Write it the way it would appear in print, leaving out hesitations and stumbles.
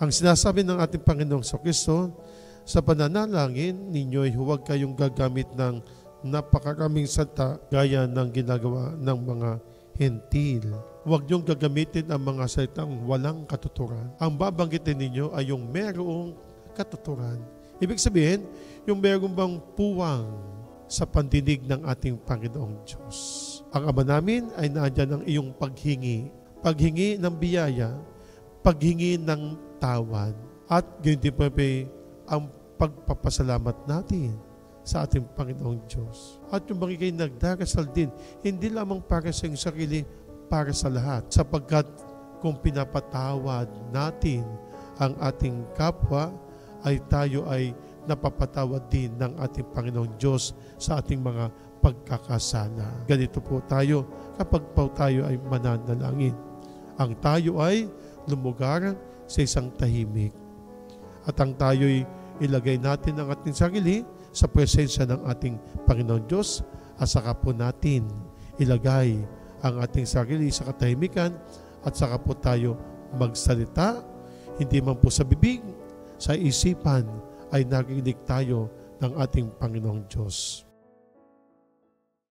Ang sinasabi ng ating Panginoong Kristo, sa pananalangin ninyo ay huwag kayong gagamit ng napakaraming salita gaya ng ginagawa ng mga hentil. Huwag niyong gagamitin ang mga salitang walang katuturan. Ang babanggitin ninyo ay yung merong katuturan. Ibig sabihin, yung meron bang puwang sa pandinig ng ating Panginoong Diyos. Ang Ama namin ay nandiyan ng iyong paghingi. Paghingi ng biyaya, paghingi ng tawad, at ganyan pa ang pagpapasalamat natin sa ating Panginoong Diyos. At yung mga kayo nagdarasal din, hindi lamang para sa iyong sarili, para sa lahat. Sapagkat kung pinapatawad natin ang ating kapwa, ay tayo ay napapatawad din ng ating Panginoong Diyos sa ating mga pagkakasala. Ganito po tayo kapag po tayo ay mananalangin. Ang tayo ay lumugar sa isang tahimik. At ang tayo'y ilagay natin ang ating sarili sa presensya ng ating Panginoon Diyos, at saka po natin ilagay ang ating sarili sa katahimikan, at saka po tayo magsalita, hindi man po sa bibig, sa isipan ay nakikinig tayo ng ating Panginoong Diyos.